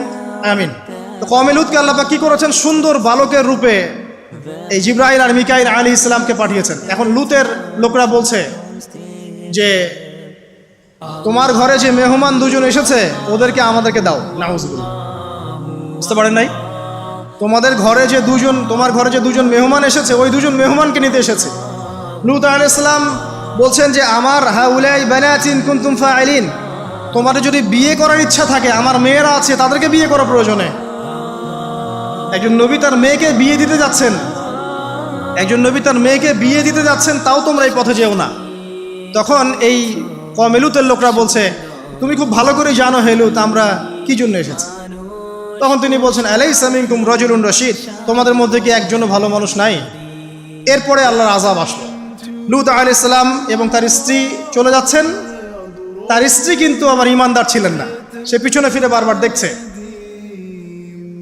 S1: আমিন। তো কওমে লূতকে আল্লাহ পাক কি করেছেন? সুন্দর বালকের রূপে এই জিবরাইল আর মিকাইল আলাইহিস সালামকে পাঠিয়েছেন। এখন লূতের লোকরা বলছে যে তোমার ঘরে যে মেহমান দুজন এসেছে ওদেরকে আমাদেরকে দাও। নাউজুবিল্লাহ, বুঝতে পারেন নাই? তোমার ঘরে যে দুজন মেহমান এসেছে ওই দুজন মেহমানকে নিতে এসেছে। লূত আলাইহিস সালাম বলছেন যে আমার হাউলাই বানাতিন কুনতুম ফাইলিন, তোমাদের যদি বিয়ে করার ইচ্ছা থাকে, আমার মেয়েরা আছে তাদেরকে বিয়ে করা প্রয়োজনে। একজন নবী তার মেয়েকে বিয়ে দিতে যাচ্ছেন, তাও তোমরা এই পথে যেও না। তখন এই কওমে লূতের লোকরা বলছে, তুমি খুব ভালো করে জানো হে লূত আমরা কি জন্য এসেছি। তখন তিনি বলছেন, আলাইসা মিনকুম রাজুলুন রশিদ, তোমাদের মধ্যে কি একজনও ভালো মানুষ নাই? এরপরে আল্লাহর আযাব আসলো। লূত আলাইহিস সালাম এবং তার স্ত্রী চলে যাচ্ছেন। তার স্ত্রী কিন্তু আবার ঈমানদার ছিলেন না, সে পিছনে ফিরে বারবার দেখছে।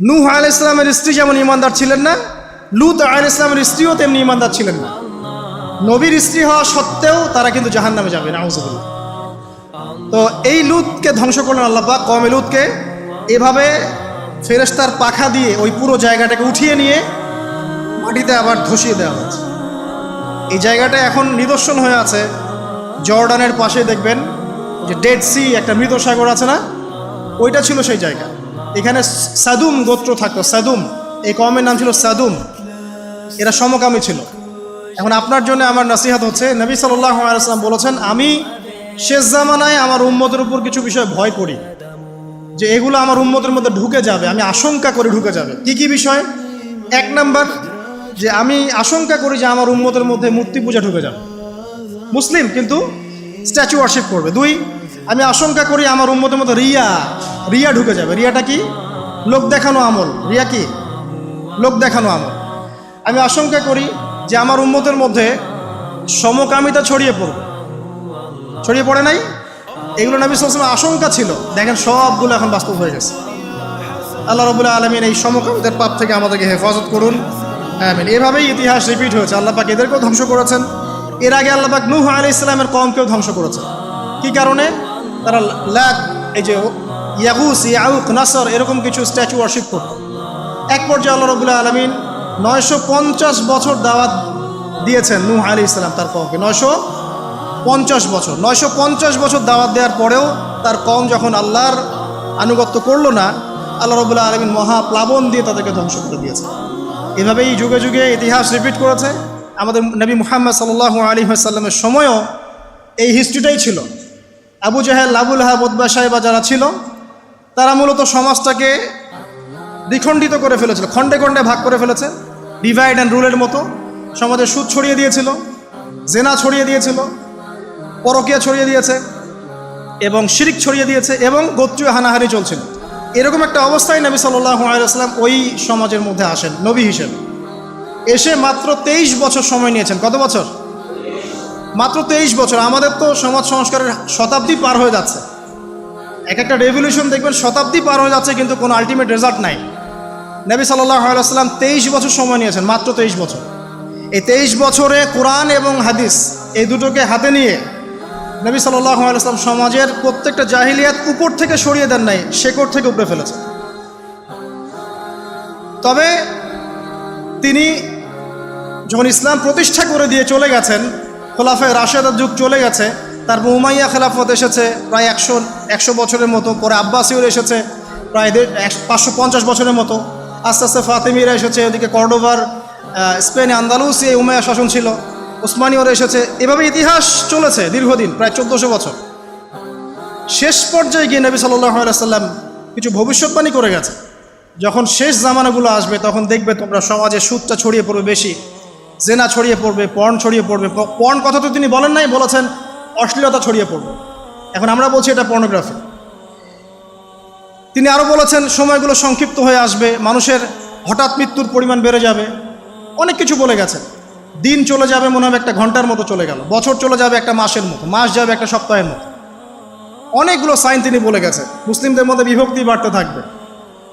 S1: নূহ আলাইহিস সালামের স্ত্রী যেমন ঈমানদার ছিলেন না, লূত আলাইহিস সালামের স্ত্রীও তেমনি ঈমানদার ছিলেন না। নবীর স্ত্রী হওয়া সত্ত্বেও তারা কিন্তু জাহান্নামে যাবে, নাউজুবিল্লাহ। তো এই লূতকে ধ্বংস করলেন আল্লাহ পাক, কওমে লূতকে এভাবে ফেরেশতার পাখা দিয়ে ওই পুরো জায়গাটাকে উঠিয়ে নিয়ে মাটিতে আবার ধসিয়ে দেওয়া হয়েছে। এই জায়গাটা এখন নিদর্শন হয়ে আছে। জর্ডানের পাশে দেখবেন যে ডেড সি, একটা মৃত সাগর আছে না, ওইটা ছিল সেই জায়গা। এখানে সাদুম গোত্র থাকতো। সাদুম, এই কওমের নাম ছিল সাদুম। এরা সমকামী ছিল। এখন আপনার জন্য আমার নসিহত হচ্ছে, নবী সাল্লাল্লাহু আলাইহি ওয়াসাল্লাম বলেছেন, আমি শেষ জামানায় আমার উম্মতের উপর কিছু বিষয় ভয় করি যে এগুলো আমার উম্মতের মধ্যে ঢুকে যাবে, আমি আশঙ্কা করি ঢুকে যাবে। কি কি বিষয়? এক নাম্বার, যে আমি আশঙ্কা করি যে আমার উম্মতের মধ্যে মূর্তি পূজা ঢুকে যাবে, মুসলিম কিন্তু স্ট্যাচু ওয়ার্শিপ করবে। দুই, আমি আশঙ্কা করি আমার উম্মতের মধ্যে রিয়া ঢুকে যাবে। রিয়াটা কি? লোক দেখানো আমল। রিয়া কি? লোক দেখানো আমল। আমি আশঙ্কা করি যে আমার উম্মতের মধ্যে সমকামিতা ছড়িয়ে পড়ে নাই? এগুলো নবী সাল্লাল্লাহু আলাইহি ওয়াসাল্লামের আশঙ্কা ছিল। দেখেন সবগুলো এখন বাস্তব হয়ে গেছে। আল্লাহ রাব্বুল আলামিন এই সমকামিতার পাপ থেকে আমাদেরকে হেফাজত করুন, আমিন। এভাবেই ইতিহাস রিপিট হয়েছে। আল্লাহ পাক এদেরকেও ধ্বংস করেছেন। এর আগে আল্লাহ পাক নূহ আলাইহিস সালামের কওমকেও ধ্বংস করেছেন। কি কারণে? তারা এই যে ইয়াগুস, ইয়াউক, নাসর এরকম কিছু স্ট্যাচু ওয়ার্শিপ করত। এক পর্যায়ে আল্লাহ রাব্বুল আলামিন 950 বছর দাওয়াত দিয়েছেন নূহ আলাইহিস সালাম তার কওমকে। 950 বছর দাওয়াত দেওয়ার পরেও তার কওম যখন আল্লাহর আনুগত্য করলো না, আল্লাহ রাব্বুল আলামিন মহাপ্লাবন দিয়ে তাদেরকে ধ্বংস করে দিয়েছে। এভাবেই যুগে যুগে ইতিহাস রিপিট করেছে। আমাদের নবী মুহাম্মদ সাল্লাল্লাহু আলাইহি ওয়াসাল্লামের সময়ও এই হিস্ট্রিটাই ছিল। আবু জাহেল, আবু লাহাব, উতবা, সাইবা যারা ছিল তারা মূলত সমাজটাকে দ্বিখণ্ডিত করে ফেলেছিল, খণ্ডে খণ্ডে ভাগ করে ফেলেছে। ডিভাইড অ্যান্ড রুলের মতো সমাজে সুদ ছড়িয়ে দিয়েছিল, জেনা ছড়িয়ে দিয়েছিল, পরকীয়া ছড়িয়ে দিয়েছে এবং শিরক ছড়িয়ে দিয়েছে এবং গোত্রীয় হানাহানি চলছিল। এরকম একটা অবস্থায় নবী সাল্লাল্লাহু আলাইহি ওয়াসাল্লাম ওই সমাজের মধ্যে আসেন নবী হিসেবে। এসে মাত্র 23 বছর সময় নিয়েছেন। কত বছর? মাত্র 23 বছর। আমাদের তো সমাজ সংস্কারের শতাব্দী পার হয়ে যাচ্ছে। এক একটা রেভলিউশন দেখবেন শতাব্দী পার হয়ে যাচ্ছে, কিন্তু কোনো আলটিমেট রেজাল্ট নাই। নবী সাল্লাল্লাহু আলাইহি ওয়াসাল্লাম 23 বছর সময় নিয়েছেন, মাত্র 23 বছর। এই 23 বছরে কোরআন এবং হাদিস এই দুটোকে হাতে নিয়ে নবী সাল্লাল্লাহু আলাইহি ওয়াসাল্লাম সমাজের প্রত্যেকটা জাহিলিয়াত উপর থেকে সরিয়ে দেন নাই, শেকড় থেকে উপরে ফেলেছে। তবে তিনি যখন ইসলাম প্রতিষ্ঠা করে দিয়ে চলে গেছেন, খোলাফায়ে রাশেদার যুগ চলে গেছে, তারপর উমাইয়া খেলাফত এসেছে প্রায় 100 বছরের মতো, পরে আব্বাসীয়রা এসেছে প্রায় 550 বছরের মতো, আস্তে আস্তে ফাতেমিরা এসেছে, ওদিকে কর্ডোভার, স্পেনে আন্দালুসিয়া উমাইয়া শাসন ছিল। ওসমানীয়রা এসেছে, এভাবে ইতিহাস চলেছে দীর্ঘদিন, প্রায় 1400 বছর। শেষ পর্যায়ে গিয়ে নবী সাল্লাল্লাহু আলাইহি সাল্লাম কিছু ভবিষ্যৎবাণী করে গেছে, যখন শেষ জামানাগুলো আসবে তখন দেখবে তোমরা সমাজে সুদটা ছড়িয়ে পড়বে বেশি, জেনা ছড়িয়ে পড়বে, পর্ন ছড়িয়ে পড়বে। পর্ন কথা তো তিনি বলেন নাই, বলেছেন অশ্লীলতা ছড়িয়ে পড়বে। এখন আমরা বলছি এটা পর্নোগ্রাফি। তিনি আরও বলেছেন সময়গুলো সংক্ষিপ্ত হয়ে আসবে, মানুষের হঠাৎ মৃত্যুর পরিমাণ বেড়ে যাবে, অনেক কিছু বলে গেছেন। দিন চলে যাবে মনে হবে একটা ঘন্টার মতো চলে গেল, বছর চলে যাবে একটা মাসের মতো, মাস যাবে একটা সপ্তাহের মতো। অনেকগুলো সাইন তিনি বলে গেছেন। মুসলিমদের মধ্যে বিভক্তি বাড়তে থাকবে,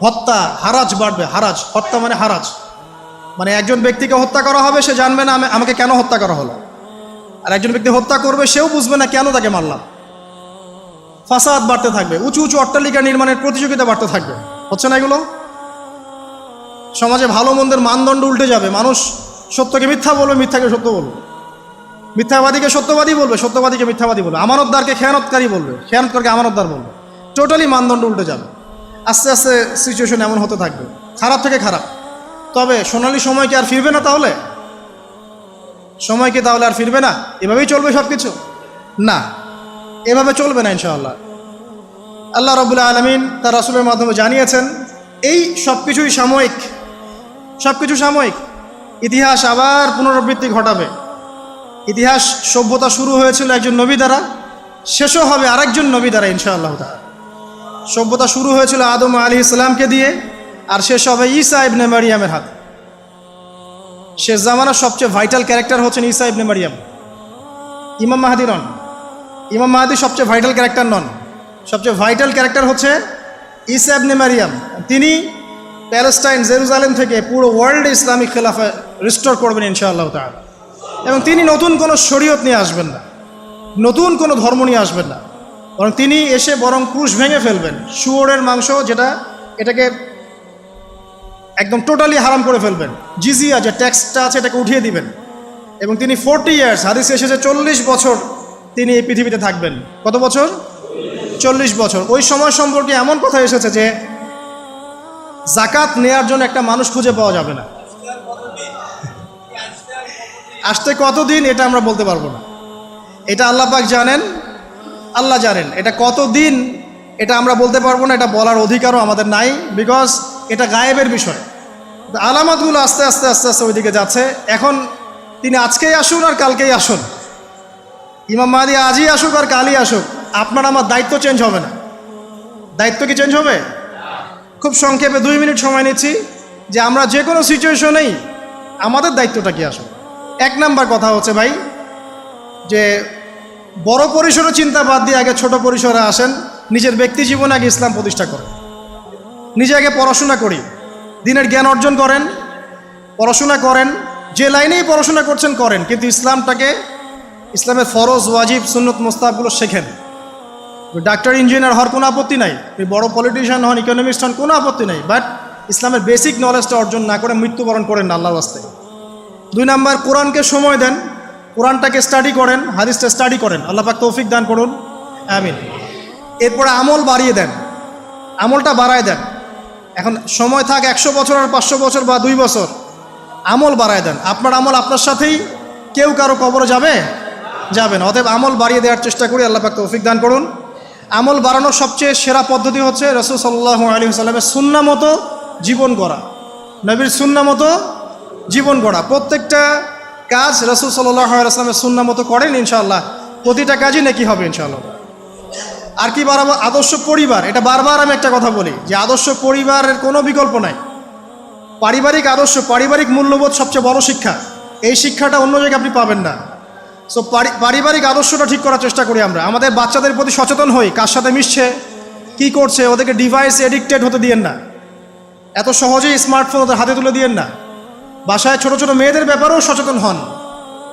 S1: হত্যা হারাজ বাড়বে। হারাজ, হত্যা মানে হারাজ, মানে একজন ব্যক্তিকে হত্যা করা হবে, সে জানবে না আমাকে কেন হত্যা করা হলো, আর একজন ব্যক্তি হত্যা করবে, সেও বুঝবে না কেন তাকে মারলাম। ফাসাদ বাড়তে থাকবে, উঁচু উঁচু অট্টালিকা নির্মাণের প্রতিযোগিতা বাড়তে থাকবে। হচ্ছে না এগুলো? সমাজে ভালো মন্দের মানদণ্ড উল্টে যাবে, মানুষ সত্যকে মিথ্যা বলবে, মিথ্যাকে সত্য বলবে, মিথ্যাবাদীকে সত্যবাদী বলবে, সত্যবাদীকে মিথ্যাবাদী বলবে, আমানতদারকে খেয়ানতকারী বলবে, খেয়ানতকারকে আমানতদার বলবে। টোটালি মানদণ্ড উল্টে যাবে। আস্তে আস্তে সিচুয়েশন এমন হতে থাকবে, খারাপ থেকে খারাপ। তবে সোনালী সময় কি আর ফিরবে না? তাহলে সময় কি তাহলে আর ফিরবে না? এভাবেই চলবে সব কিছু? না, এভাবে চলবে না ইনশাআল্লাহ। আল্লাহ রাব্বুল আলামিন তার রাসূলের মাধ্যমে জানিয়েছেন এই সব কিছুই সাময়িক, সব কিছু সাময়িক। ইতিহাস আবার পুনরাবৃত্তি ঘটাবে। ইতিহাস সভ্যতা শুরু হয়েছিল একজন নবী দ্বারা, শেষও হবে আরেকজন নবী দ্বারা ইনশাআল্লাহ তাআলা। সভ্যতা শুরু হয়েছিল আদম আলাইহিস সালামকে দিয়ে, আর শেষ হবে ঈসা ইবনে মারিয়ামের হাতে। শেষ জামানার সবচেয়ে ভাইটাল ক্যারেক্টার হচ্ছেন ঈসা ইবনে মারিয়াম। ইমাম মাহদী নন, ইমাম মাহদী সবচেয়ে ভাইটাল ক্যারেক্টার নন। সবচেয়ে ভাইটাল ক্যারেক্টার হচ্ছে ঈসা ইবনে মারিয়াম। তিনি প্যালেস্টাইন, জেরুজালেম থেকে পুরো ওয়ার্ল্ডে ইসলামিক খেলাফা রিস্টোর করবেন ইনশাআল্লাহ তাআলা। এবং তিনি নতুন কোনো শরীয়ত নিয়ে আসবেন না, নতুন কোনো ধর্ম নিয়ে আসবেন না, বরং তিনি এসে বরং ক্রুশ ভেঙে ফেলবেন। শুয়োরের মাংস যেটা, এটাকে একদম টোটালি হারাম করে ফেলবেন। জিজিয়া যে ট্যাক্সটা আছে এটাকে উঠিয়ে দিবেন। এবং তিনি 40 ইয়ার্স, হাদিসে এসেছে 40 বছর তিনি এই পৃথিবীতে থাকবেন। কত বছর? 40 বছর। ওই সময় সম্পর্কে এমন কথা এসেছে যে জাকাত নেয়ার জন্য একটা মানুষ খুঁজে পাওয়া যাবে না। আসতে কতদিন এটা আমরা বলতে পারবো না, এটা আল্লাহ পাক জানেন, আল্লাহ জানেন। এটা কতদিন এটা আমরা বলতে পারবো না, এটা বলার অধিকারও আমাদের নাই, বিকজ এটা গায়েবের বিষয়। আলামতগুলো আস্তে আস্তে আস্তে আস্তে ওইদিকে যাচ্ছে। এখন তিনি আজকেই আসুন আর কালকেই আসুন, ইমাম মাহদী আজই আসুক আর কালই আসুক, আপনার আমার দায়িত্ব চেঞ্জ হবে না। দায়িত্ব কি চেঞ্জ হবে? খুব সংক্ষেপে 2 মিনিট সময় নিচ্ছি যে আমরা যে কোনো সিচুয়েশনেই আমাদের দায়িত্বটা কি আসুন। 1 নাম্বার কথা হচ্ছে ভাই, যে বড় পরিসরে চিন্তা বাদ দিয়ে আগে ছোট পরিসরে আসেন। নিজের ব্যক্তি জীবনে আগে ইসলাম প্রতিষ্ঠা করেন। নিজে আগে পড়াশোনা করি, দিনের জ্ঞান অর্জন করেন, পড়াশোনা করেন, যে লাইনেই পড়াশোনা করছেন করেন, কিন্তু ইসলামটাকে, ইসলামের ফরজ, ওয়াজিব, সুন্নত, মুস্তাহাবগুলো শেখেন। ডাক্তার, ইঞ্জিনিয়ার হওয়ার কোনো আপত্তি নাই, বড় পলিটিশিয়ান হন, ইকোনমিস্ট হন, কোনো আপত্তি নাই, বাট ইসলামের বেসিক নলেজটা অর্জন না করে মৃত্যুবরণ করেন না আল্লাহর রাস্তায়। 2 নাম্বার, কোরআনকে সময় দেন, কোরআনটাকে স্টাডি করেন, হাদিসটা স্টাডি করেন। আল্লাহ পাক তৌফিক দান করুন, আমিন। এরপরে আমল বাড়িয়ে দেন, আমলটা বাড়ায় দেন। এখন সময় থাক 100 বছর আর 500 বছর বা 2 বছর, আমল বাড়ায় দেন। আপনার আমল আপনার সাথেই, কেউ কারো কবরে যাবে না। অতএব আমল বাড়িয়ে দেওয়ার চেষ্টা করি, আল্লাহ পাক তৌফিক দান করুন। আমল বাড়ানোর সবচেয়ে সেরা পদ্ধতি হচ্ছে রাসূল সাল্লাল্লাহু আলাইহি ওয়াসাল্লামের সুন্নাহ মতো জীবন গড়া, নবীর সুন্নাহ মতো জীবন গড়া। প্রত্যেকটা কাজ রাসূল সাল্লাল্লাহু আলাইহি ওয়াসাল্লামের সুন্নাহ মতো করেন, ইনশাআল্লাহ প্রতিটা কাজই নেকি হবে ইনশাআল্লাহ। আর কি বাড়াবো? আদর্শ পরিবার। এটা বারবার আমি একটা কথা বলি যে আদর্শ পরিবারের কোনো বিকল্প নাই। পারিবারিক আদর্শ, পারিবারিক মূল্যবোধ সবচেয়ে বড় শিক্ষা। এই শিক্ষাটা অন্য জায়গায় আপনি পাবেন না। সো পারিবারিক আদর্শটা ঠিক করার চেষ্টা করি আমরা। আমাদের বাচ্চাদের প্রতি সচেতন হই, কার সাথে মিশছে, কি করছে, ওদেরকে ডিভাইস এডিক্টেড হতে দিয়েন না, এত সহজেই স্মার্টফোন ওদের হাতে তুলে দিয়েন না। বাসায় ছোট ছোট মেয়েদের ব্যাপারেও সচেতন হন,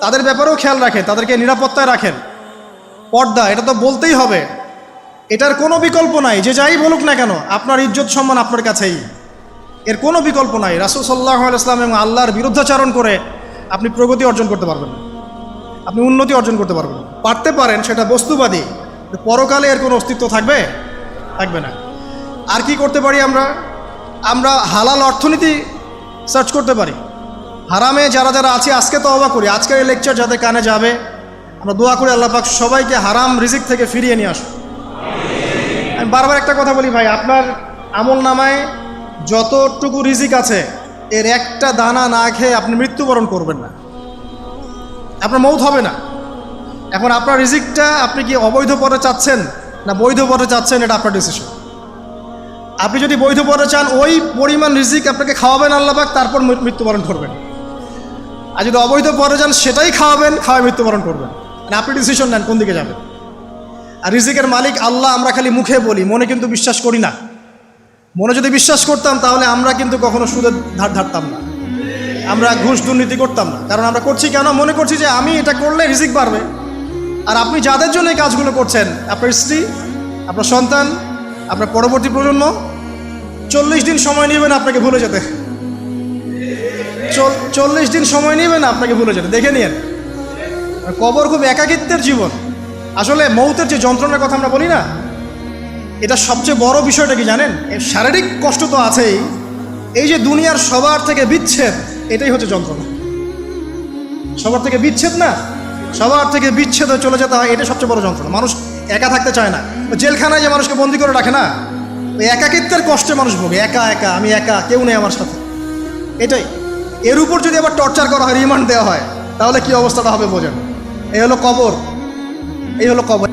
S1: তাদের ব্যাপারেও খেয়াল রাখেন, তাদেরকে নিরাপত্তায় রাখেন। পর্দা, এটা তো বলতেই হবে, এটার কোনো বিকল্প নাই। যে যাই বলুক না কেন, আপনার ইজ্জত সম্মান আপনার কাছেই, এর কোনো বিকল্প নাই। রাসূল সাল্লাল্লাহু আলাইহি ওয়াসাল্লাম এবং আল্লাহর বিরুদ্ধাচরণ করে আপনি প্রগতি অর্জন করতে পারবেন না, আপনি উন্নতি অর্জন করতে পারবেন না। পারতে পারেন, সেটা বস্তুবাদী, পরকালে এর কোনো অস্তিত্ব থাকবে না। আর কি করতে পারি আমরা? আমরা হালাল অর্থনীতি সার্চ করতে পারি। হারামে যারা যারা আছি আজকে তওবা করি, আজকের এই লেকচার যাদের কানে যাবে আমরা দোয়া করি আল্লাহ পাক সবাইকে হারাম রিজিক থেকে ফিরিয়ে নিয়ে আসুন। আমি বারবার একটা কথা বলি ভাই, আপনার আমল নামায় যতটুকু রিজিক আছে এর একটা দানা না খেয়ে আপনি মৃত্যুবরণ করবেন না, আপনার মৌত হবে না। এখন আপনার রিজিকটা আপনি কি অবৈধ পথে চাচ্ছেন না বৈধ পথে চাচ্ছেন, এটা আপনার ডিসিশন। আপনি যদি বৈধ পথে চান ওই পরিমাণ রিজিক আপনাকে খাওয়াবেন আল্লাহ পাক, তারপর মৃত্যুবরণ করবেন। আর যদি অবৈধ পথে চান সেটাই খাওয়াবেন, খাওয়ায় মৃত্যুবরণ করবেন। মানে আপনি ডিসিশন নেন কোন দিকে যাবেন। আর রিজিকের মালিক আল্লাহ আমরা খালি মুখে বলি, মনে কিন্তু বিশ্বাস করি না। মনে যদি বিশ্বাস করতাম তাহলে আমরা কিন্তু কখনো সুদের ধার ধারতাম না, আমরা ঘুষ দুর্নীতি করতাম না। কারণ আমরা করছি কেন? মনে করছি যে আমি এটা করলে রিজিক বাড়বে। আর আপনি যাদের জন্য এই কাজগুলো করছেন, আপনার স্ত্রী, আপনার সন্তান, আপনার পরবর্তী প্রজন্ম 40 দিন সময় নেবেন আপনাকে ভুলে যেতে। 40 দিন সময় নেবেন আপনাকে ভুলে যেতে, দেখে নিন। কবর খুব একাকিত্বের জীবন। আসলে মৌতের যে যন্ত্রণার কথা আমরা বলি না, এটা সবচেয়ে বড় বিষয়টা কি জানেন? এর শারীরিক কষ্ট তো আছেই, এই যে দুনিয়ার সবার থেকে বিচ্ছেদ, এটাই হচ্ছে যন্ত্রণা। সবার থেকে বিচ্ছেদ না, সবার থেকে বিচ্ছেদ হয়ে চলে যেতে হয়, এটা সবচেয়ে বড় যন্ত্রণা। মানুষ একা থাকতে চায় না। জেলখানায় যে মানুষকে বন্দি করে রাখে না, ওই একাকিত্বের কষ্টে মানুষ ভোগে। একা একা, আমি একা, কেউ নেই আমার সাথে, এটাই। এর উপর যদি আবার টর্চার করা হয়, রিমান্ড দেওয়া হয়, তাহলে কি অবস্থাটা হবে বোঝেন। এই হলো কবর, এই হলো কবর।